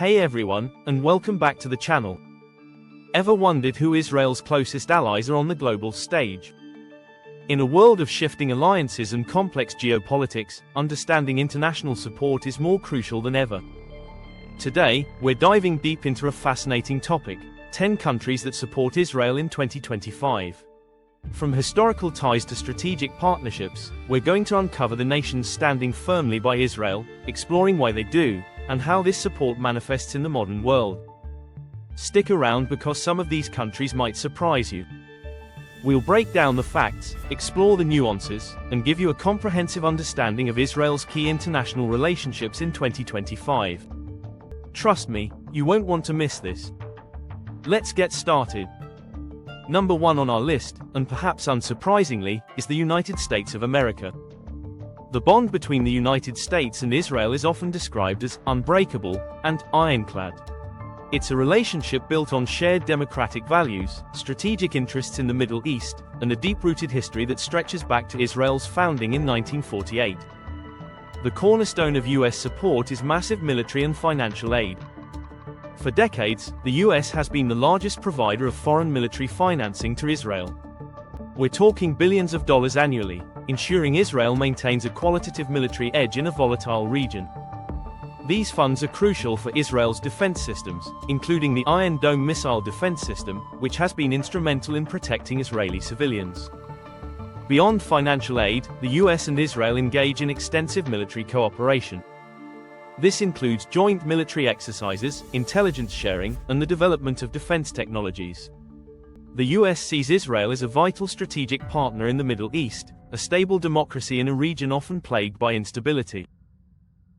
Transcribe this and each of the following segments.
Hey everyone, and welcome back to the channel. Ever wondered who Israel's closest allies are on the global stage? In a world of shifting alliances and complex geopolitics, understanding international support is more crucial than ever. Today, we're diving deep into a fascinating topic: 10 countries that support Israel in 2025. From historical ties to strategic partnerships, we're going to uncover the nations standing firmly by Israel, exploring why they do, and how this support manifests in the modern world. Stick around because some of these countries might surprise you. We'll break down the facts, explore the nuances, and give you a comprehensive understanding of Israel's key international relationships in 2025. Trust me, you won't want to miss this. Let's get started. Number 1 on our list, and perhaps unsurprisingly, is the United States of America. The bond between the United States and Israel is often described as unbreakable and ironclad. It's a relationship built on shared democratic values, strategic interests in the Middle East, and a deep-rooted history that stretches back to Israel's founding in 1948. The cornerstone of U.S. support is massive military and financial aid. For decades, the US has been the largest provider of foreign military financing to Israel. We're talking billions of dollars annually, ensuring Israel maintains a qualitative military edge in a volatile region. These funds are crucial for Israel's defense systems, including the Iron Dome missile defense system, which has been instrumental in protecting Israeli civilians. Beyond financial aid, the US and Israel engage in extensive military cooperation. This includes joint military exercises, intelligence sharing, and the development of defense technologies. The US sees Israel as a vital strategic partner in the Middle East, a stable democracy in a region often plagued by instability.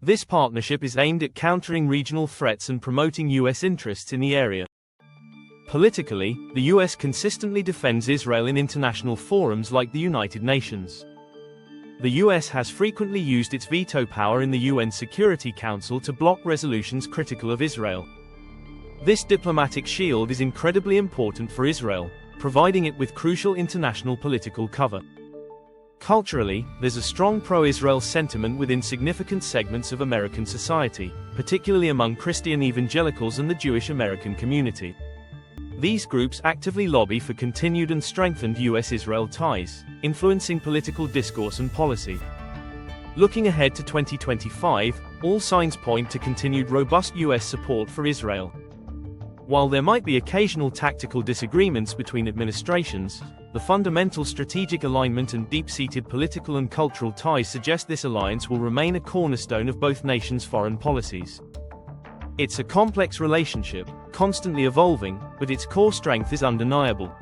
This partnership is aimed at countering regional threats and promoting US interests in the area. Politically, the US consistently defends Israel in international forums like the United Nations. The US has frequently used its veto power in the UN Security Council to block resolutions critical of Israel. This diplomatic shield is incredibly important for Israel, providing it with crucial international political cover. Culturally, there's a strong pro-Israel sentiment within significant segments of American society, particularly among Christian evangelicals and the Jewish American community. These groups actively lobby for continued and strengthened US-Israel ties, influencing political discourse and policy. Looking ahead to 2025, all signs point to continued robust US support for Israel. While there might be occasional tactical disagreements between administrations, the fundamental strategic alignment and deep-seated political and cultural ties suggest this alliance will remain a cornerstone of both nations' foreign policies. It's a complex relationship, constantly evolving, but its core strength is undeniable.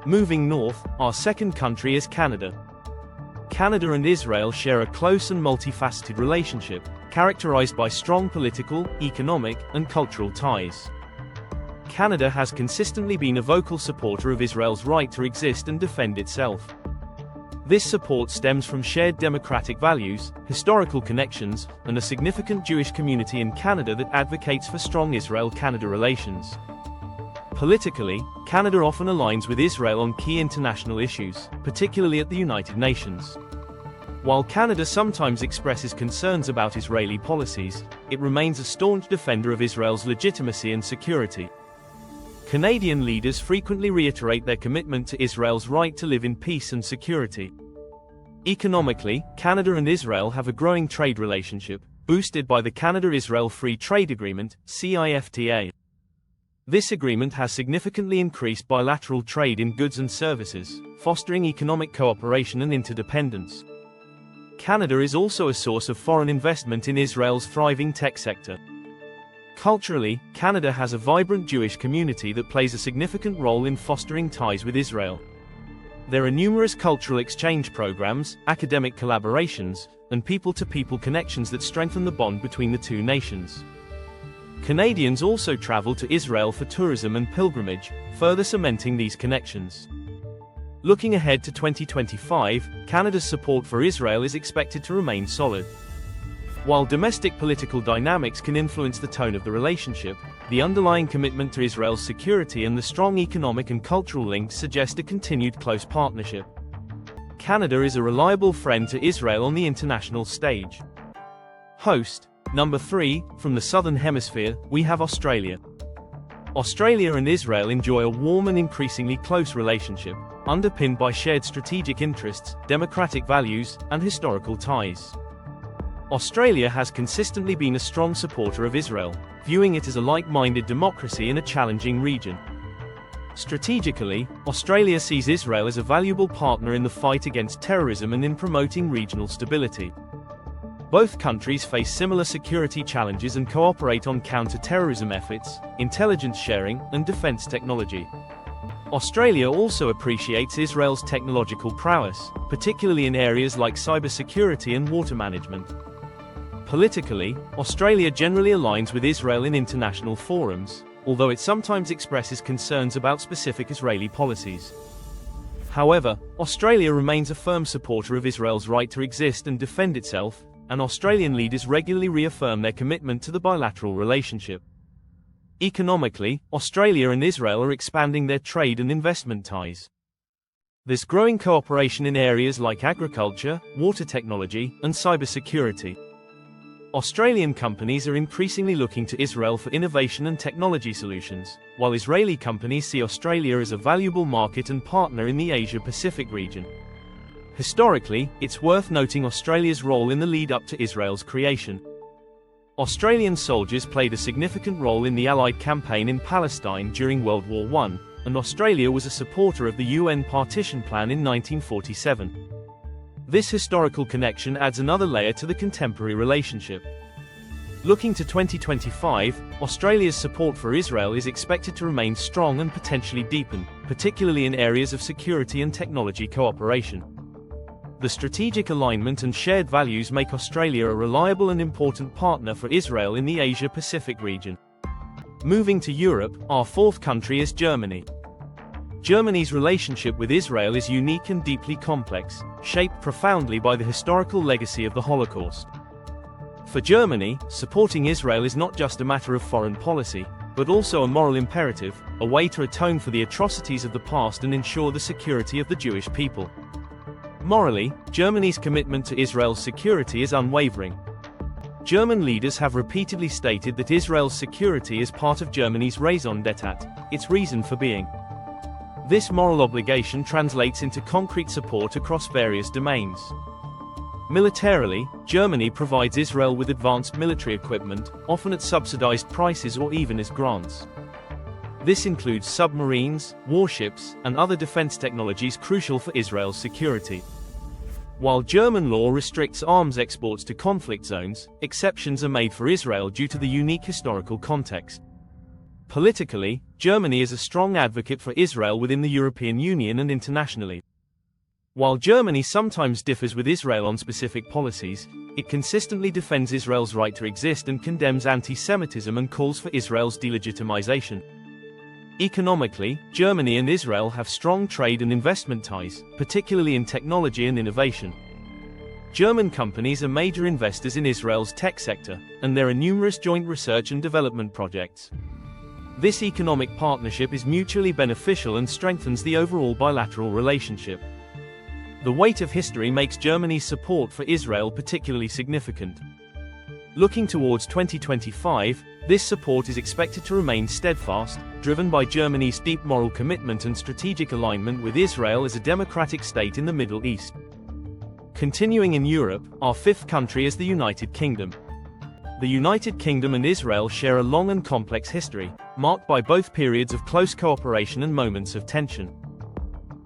Moving north, our second country is Canada. Canada and Israel share a close and multifaceted relationship, characterized by strong political, economic, and cultural ties. Canada has consistently been a vocal supporter of Israel's right to exist and defend itself. This support stems from shared democratic values, historical connections, and a significant Jewish community in Canada that advocates for strong Israel-Canada relations. Politically, Canada often aligns with Israel on key international issues, particularly at the United Nations. While Canada sometimes expresses concerns about Israeli policies, it remains a staunch defender of Israel's legitimacy and security. Canadian leaders frequently reiterate their commitment to Israel's right to live in peace and security. Economically, Canada and Israel have a growing trade relationship, boosted by the Canada-Israel Free Trade Agreement, CIFTA. This agreement has significantly increased bilateral trade in goods and services, fostering economic cooperation and interdependence. Canada is also a source of foreign investment in Israel's thriving tech sector. Culturally, Canada has a vibrant Jewish community that plays a significant role in fostering ties with Israel. There are numerous cultural exchange programs, academic collaborations, and people-to-people connections that strengthen the bond between the two nations. Canadians also travel to Israel for tourism and pilgrimage, further cementing these connections. Looking ahead to 2025, Canada's support for Israel is expected to remain solid. While domestic political dynamics can influence the tone of the relationship, the underlying commitment to Israel's security and the strong economic and cultural links suggest a continued close partnership. Canada is a reliable friend to Israel on the international stage. Host: Number 3, from the Southern Hemisphere, we have Australia. Australia and Israel enjoy a warm and increasingly close relationship, underpinned by shared strategic interests, democratic values, and historical ties. Australia has consistently been a strong supporter of Israel, viewing it as a like-minded democracy in a challenging region. Strategically, Australia sees Israel as a valuable partner in the fight against terrorism and in promoting regional stability. Both countries face similar security challenges and cooperate on counter-terrorism efforts, intelligence sharing, and defense technology. Australia also appreciates Israel's technological prowess, particularly in areas like cybersecurity and water management. Politically, Australia generally aligns with Israel in international forums, although it sometimes expresses concerns about specific Israeli policies. However, Australia remains a firm supporter of Israel's right to exist and defend itself, and Australian leaders regularly reaffirm their commitment to the bilateral relationship. Economically, Australia and Israel are expanding their trade and investment ties. There's growing cooperation in areas like agriculture, water technology, and cybersecurity. Australian companies are increasingly looking to Israel for innovation and technology solutions, while Israeli companies see Australia as a valuable market and partner in the Asia-Pacific region. Historically, it's worth noting Australia's role in the lead-up to Israel's creation. Australian soldiers played a significant role in the Allied campaign in Palestine during World War I, and Australia was a supporter of the UN partition plan in 1947. This historical connection adds another layer to the contemporary relationship. Looking to 2025, Australia's support for Israel is expected to remain strong and potentially deepen, particularly in areas of security and technology cooperation. The strategic alignment and shared values make Australia a reliable and important partner for Israel in the Asia-Pacific region. Moving to Europe, our fourth country is Germany. Germany's relationship with Israel is unique and deeply complex, shaped profoundly by the historical legacy of the Holocaust. For Germany, supporting Israel is not just a matter of foreign policy, but also a moral imperative, a way to atone for the atrocities of the past and ensure the security of the Jewish people. Morally, Germany's commitment to Israel's security is unwavering. German leaders have repeatedly stated that Israel's security is part of Germany's raison d'etre, its reason for being. This moral obligation translates into concrete support across various domains. Militarily, Germany provides Israel with advanced military equipment, often at subsidized prices or even as grants. This includes submarines, warships, and other defense technologies crucial for Israel's security. While German law restricts arms exports to conflict zones, exceptions are made for Israel due to the unique historical context. Politically, Germany is a strong advocate for Israel within the European Union and internationally. While Germany sometimes differs with Israel on specific policies, it consistently defends Israel's right to exist and condemns anti-Semitism and calls for Israel's delegitimization. Economically, Germany and Israel have strong trade and investment ties, particularly in technology and innovation. German companies are major investors in Israel's tech sector, and there are numerous joint research and development projects. This economic partnership is mutually beneficial and strengthens the overall bilateral relationship. The weight of history makes Germany's support for Israel particularly significant. Looking towards 2025, this support is expected to remain steadfast, driven by Germany's deep moral commitment and strategic alignment with Israel as a democratic state in the Middle East. Continuing in Europe, our fifth country is the United Kingdom. The United Kingdom and Israel share a long and complex history, marked by both periods of close cooperation and moments of tension.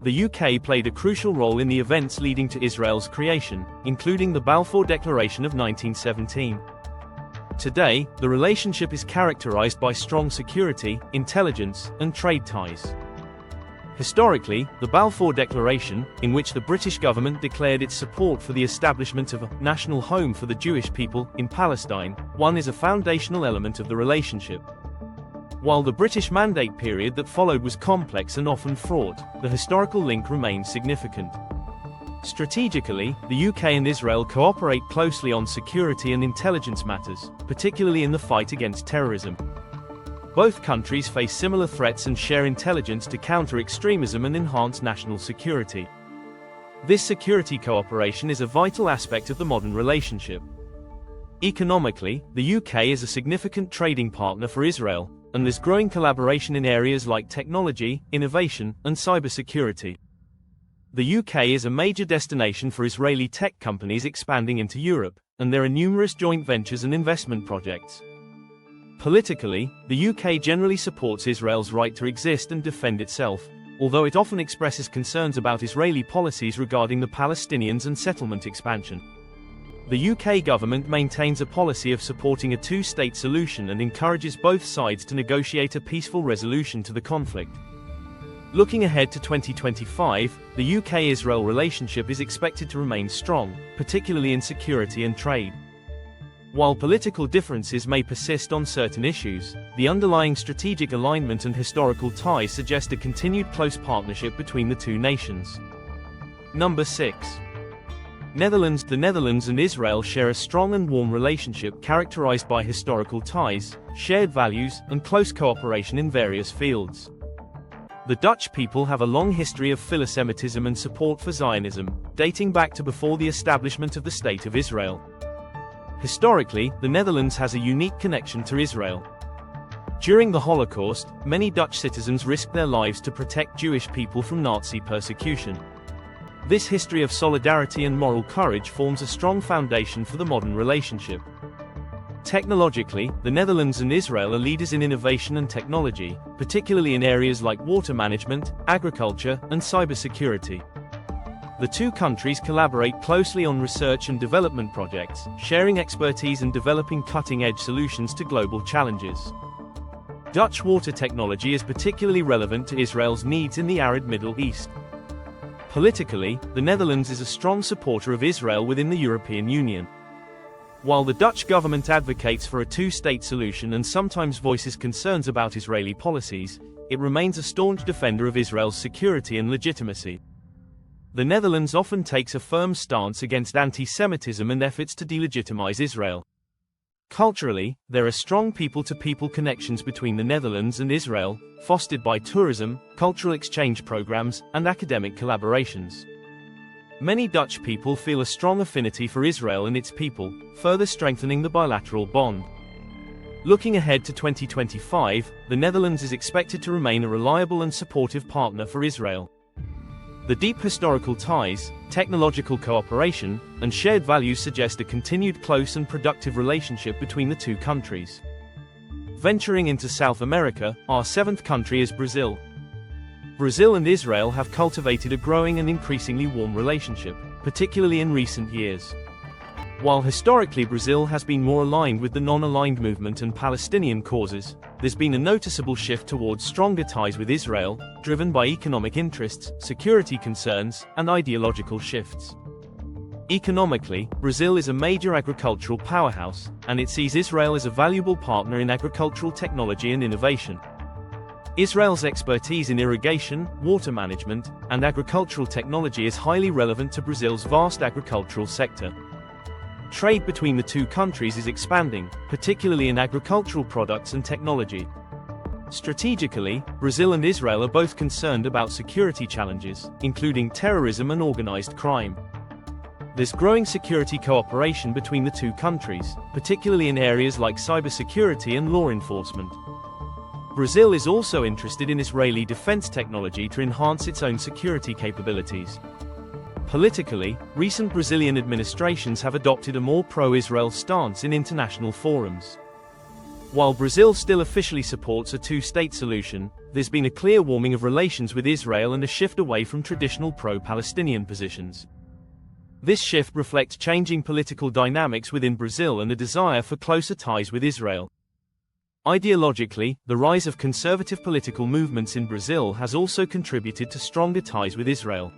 The UK played a crucial role in the events leading to Israel's creation, including the Balfour Declaration of 1917. Today, the relationship is characterized by strong security, intelligence, and trade ties. Historically, the Balfour Declaration, in which the British government declared its support for the establishment of a national home for the Jewish people in Palestine, is a foundational element of the relationship. While the British Mandate period that followed was complex and often fraught, the historical link remains significant. Strategically, the UK and Israel cooperate closely on security and intelligence matters, particularly in the fight against terrorism. Both countries face similar threats and share intelligence to counter extremism and enhance national security. This security cooperation is a vital aspect of the modern relationship. Economically, the UK is a significant trading partner for Israel, and there's growing collaboration in areas like technology, innovation, and cybersecurity. The UK is a major destination for Israeli tech companies expanding into Europe, and there are numerous joint ventures and investment projects. Politically, the UK generally supports Israel's right to exist and defend itself, although it often expresses concerns about Israeli policies regarding the Palestinians and settlement expansion. The UK government maintains a policy of supporting a two-state solution and encourages both sides to negotiate a peaceful resolution to the conflict. Looking ahead to 2025, the UK-Israel relationship is expected to remain strong, particularly in security and trade. While political differences may persist on certain issues, the underlying strategic alignment and historical ties suggest a continued close partnership between the two nations. Number 6. Netherlands. The Netherlands and Israel share a strong and warm relationship characterized by historical ties, shared values, and close cooperation in various fields. The Dutch people have a long history of philo-Semitism and support for Zionism, dating back to before the establishment of the State of Israel. Historically, the Netherlands has a unique connection to Israel. During the Holocaust, many Dutch citizens risked their lives to protect Jewish people from Nazi persecution. This history of solidarity and moral courage forms a strong foundation for the modern relationship. Technologically, the Netherlands and Israel are leaders in innovation and technology, particularly in areas like water management, agriculture, and cybersecurity. The two countries collaborate closely on research and development projects, sharing expertise and developing cutting-edge solutions to global challenges. Dutch water technology is particularly relevant to Israel's needs in the arid Middle East. Politically, the Netherlands is a strong supporter of Israel within the European Union. While the Dutch government advocates for a two-state solution and sometimes voices concerns about Israeli policies, it remains a staunch defender of Israel's security and legitimacy. The Netherlands often takes a firm stance against anti-Semitism and efforts to delegitimize Israel. Culturally, there are strong people-to-people connections between the Netherlands and Israel, fostered by tourism, cultural exchange programs, and academic collaborations. Many Dutch people feel a strong affinity for Israel and its people, further strengthening the bilateral bond. Looking ahead to 2025, the Netherlands is expected to remain a reliable and supportive partner for Israel. The deep historical ties, technological cooperation, and shared values suggest a continued close and productive relationship between the two countries. Venturing into South America, our seventh country is Brazil. Brazil and Israel have cultivated a growing and increasingly warm relationship, particularly in recent years. While historically Brazil has been more aligned with the non-aligned movement and Palestinian causes, there's been a noticeable shift towards stronger ties with Israel, driven by economic interests, security concerns, and ideological shifts. Economically, Brazil is a major agricultural powerhouse, and it sees Israel as a valuable partner in agricultural technology and innovation. Israel's expertise in irrigation, water management, and agricultural technology is highly relevant to Brazil's vast agricultural sector. Trade between the two countries is expanding, particularly in agricultural products and technology. Strategically, Brazil and Israel are both concerned about security challenges, including terrorism and organized crime. There's growing security cooperation between the two countries, particularly in areas like cybersecurity and law enforcement. Brazil is also interested in Israeli defense technology to enhance its own security capabilities. Politically, recent Brazilian administrations have adopted a more pro-Israel stance in international forums. While Brazil still officially supports a two-state solution, there's been a clear warming of relations with Israel and a shift away from traditional pro-Palestinian positions. This shift reflects changing political dynamics within Brazil and a desire for closer ties with Israel. Ideologically, the rise of conservative political movements in Brazil has also contributed to stronger ties with Israel.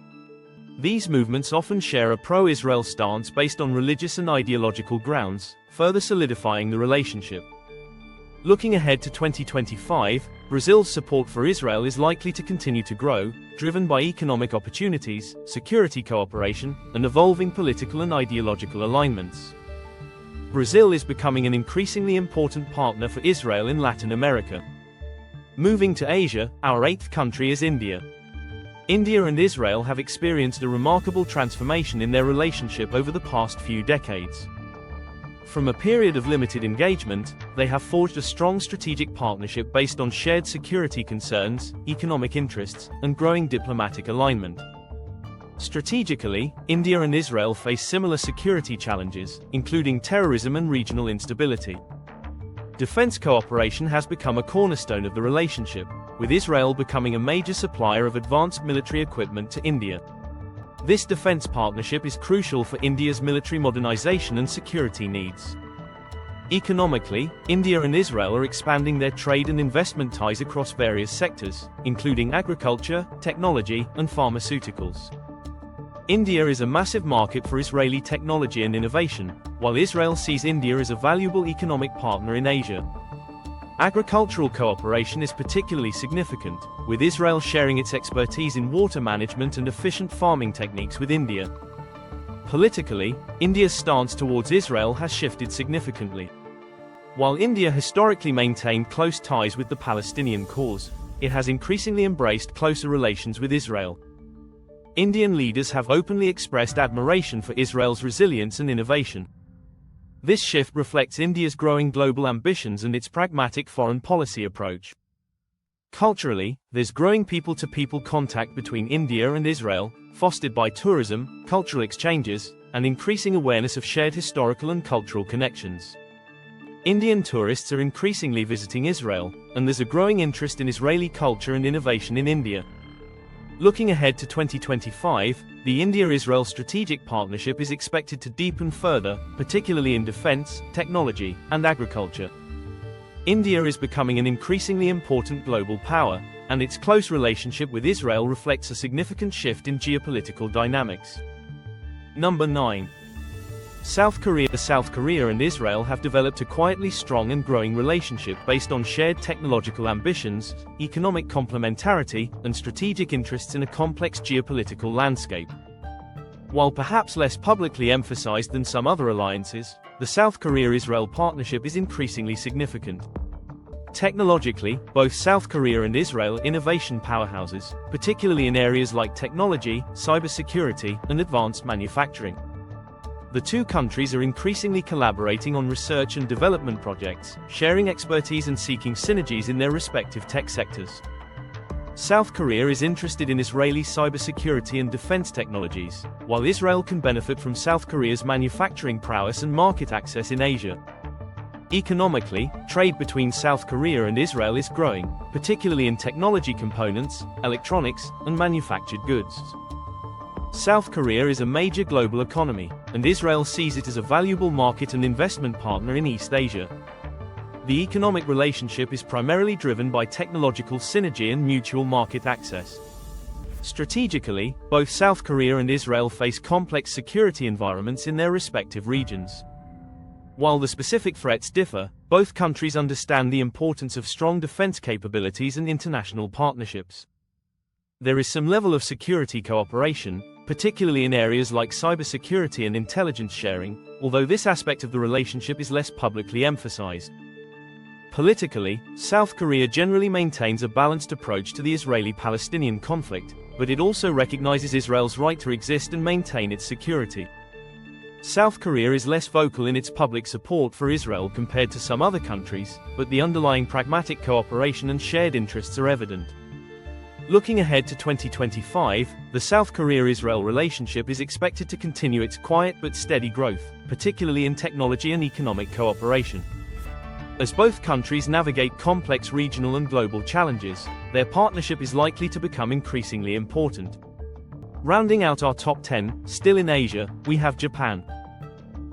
These movements often share a pro-Israel stance based on religious and ideological grounds, further solidifying the relationship. Looking ahead to 2025, Brazil's support for Israel is likely to continue to grow, driven by economic opportunities, security cooperation, and evolving political and ideological alignments. Brazil is becoming an increasingly important partner for Israel in Latin America. Moving to Asia, our eighth country is India. India and Israel have experienced a remarkable transformation in their relationship over the past few decades. From a period of limited engagement, they have forged a strong strategic partnership based on shared security concerns, economic interests, and growing diplomatic alignment. Strategically, India and Israel face similar security challenges, including terrorism and regional instability. Defense cooperation has become a cornerstone of the relationship, with Israel becoming a major supplier of advanced military equipment to India. This defense partnership is crucial for India's military modernization and security needs. Economically, India and Israel are expanding their trade and investment ties across various sectors, including agriculture, technology, and pharmaceuticals. India is a massive market for Israeli technology and innovation, while Israel sees India as a valuable economic partner in Asia. Agricultural cooperation is particularly significant, with Israel sharing its expertise in water management and efficient farming techniques with India. Politically, India's stance towards Israel has shifted significantly. While India historically maintained close ties with the Palestinian cause, it has increasingly embraced closer relations with Israel. Indian leaders have openly expressed admiration for Israel's resilience and innovation. This shift reflects India's growing global ambitions and its pragmatic foreign policy approach. Culturally, there's growing people-to-people contact between India and Israel, fostered by tourism, cultural exchanges, and increasing awareness of shared historical and cultural connections. Indian tourists are increasingly visiting Israel, and there's a growing interest in Israeli culture and innovation in India. Looking ahead to 2025, the India-Israel strategic partnership is expected to deepen further, particularly in defense, technology, and agriculture. India is becoming an increasingly important global power, and its close relationship with Israel reflects a significant shift in geopolitical dynamics. Number 9. South Korea and Israel have developed a quietly strong and growing relationship based on shared technological ambitions, economic complementarity, and strategic interests in a complex geopolitical landscape. While perhaps less publicly emphasized than some other alliances, the South Korea-Israel partnership is increasingly significant. Technologically, both South Korea and Israel are innovation powerhouses, particularly in areas like technology, cybersecurity, and advanced manufacturing. The two countries are increasingly collaborating on research and development projects, sharing expertise and seeking synergies in their respective tech sectors. South Korea is interested in Israeli cybersecurity and defense technologies, while Israel can benefit from South Korea's manufacturing prowess and market access in Asia. Economically, trade between South Korea and Israel is growing, particularly in technology components, electronics, and manufactured goods. South Korea is a major global economy, and Israel sees it as a valuable market and investment partner in East Asia. The economic relationship is primarily driven by technological synergy and mutual market access. Strategically, both South Korea and Israel face complex security environments in their respective regions. While the specific threats differ, both countries understand the importance of strong defense capabilities and international partnerships. There is some level of security cooperation, particularly in areas like cybersecurity and intelligence sharing, although this aspect of the relationship is less publicly emphasized. Politically, South Korea generally maintains a balanced approach to the Israeli-Palestinian conflict, but it also recognizes Israel's right to exist and maintain its security. South Korea is less vocal in its public support for Israel compared to some other countries, but the underlying pragmatic cooperation and shared interests are evident. Looking ahead to 2025, the South Korea-Israel relationship is expected to continue its quiet but steady growth, particularly in technology and economic cooperation. As both countries navigate complex regional and global challenges, their partnership is likely to become increasingly important. Rounding out our top 10, still in Asia, we have Japan.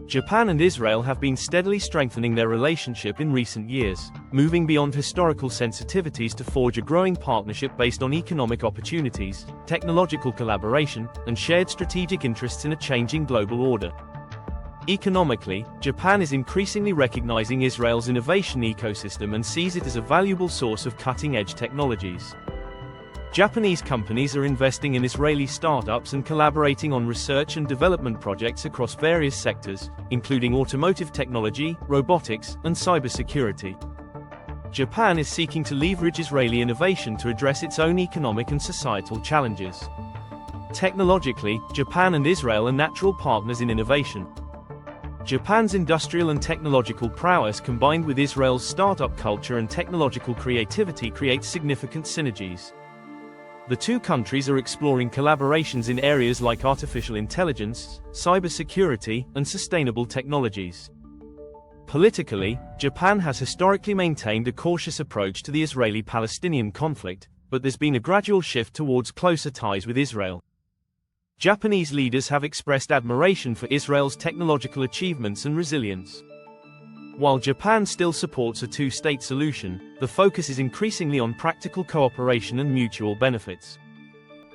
Japan and Israel have been steadily strengthening their relationship in recent years, moving beyond historical sensitivities to forge a growing partnership based on economic opportunities, technological collaboration, and shared strategic interests in a changing global order. Economically, Japan is increasingly recognizing Israel's innovation ecosystem and sees it as a valuable source of cutting-edge technologies. Japanese companies are investing in Israeli startups and collaborating on research and development projects across various sectors, including automotive technology, robotics, and cybersecurity. Japan is seeking to leverage Israeli innovation to address its own economic and societal challenges. Technologically, Japan and Israel are natural partners in innovation. Japan's industrial and technological prowess combined with Israel's startup culture and technological creativity creates significant synergies. The two countries are exploring collaborations in areas like artificial intelligence, cybersecurity, and sustainable technologies. Politically, Japan has historically maintained a cautious approach to the Israeli-Palestinian conflict, but there's been a gradual shift towards closer ties with Israel. Japanese leaders have expressed admiration for Israel's technological achievements and resilience. While Japan still supports a two-state solution, the focus is increasingly on practical cooperation and mutual benefits.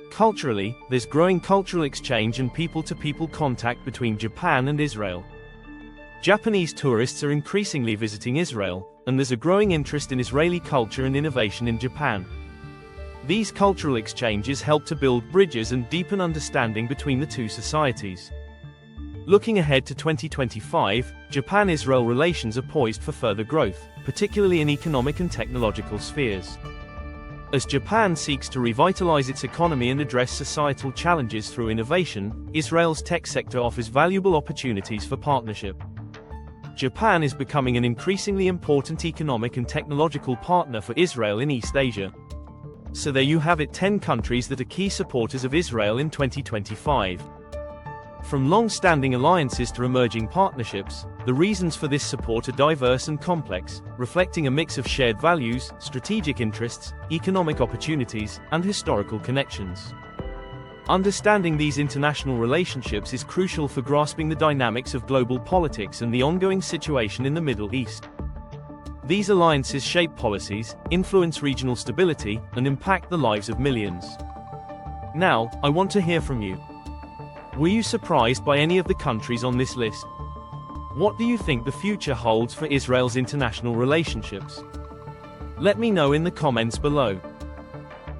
Culturally, there's growing cultural exchange and people-to-people contact between Japan and Israel. Japanese tourists are increasingly visiting Israel, and there's a growing interest in Israeli culture and innovation in Japan. These cultural exchanges help to build bridges and deepen understanding between the two societies. Looking ahead to 2025, Japan-Israel relations are poised for further growth, particularly in economic and technological spheres. As Japan seeks to revitalize its economy and address societal challenges through innovation, Israel's tech sector offers valuable opportunities for partnership. Japan is becoming an increasingly important economic and technological partner for Israel in East Asia. So there you have it, 10 countries that are key supporters of Israel in 2025. From long-standing alliances to emerging partnerships, the reasons for this support are diverse and complex, reflecting a mix of shared values, strategic interests, economic opportunities, and historical connections. Understanding these international relationships is crucial for grasping the dynamics of global politics and the ongoing situation in the Middle East. These alliances shape policies, influence regional stability, and impact the lives of millions. Now, I want to hear from you. Were you surprised by any of the countries on this list? What do you think the future holds for Israel's international relationships? Let me know in the comments below.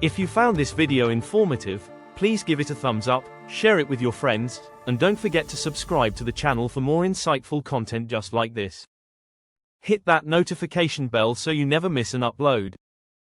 If you found this video informative, please give it a thumbs up, share it with your friends, and don't forget to subscribe to the channel for more insightful content just like this. Hit that notification bell so you never miss an upload.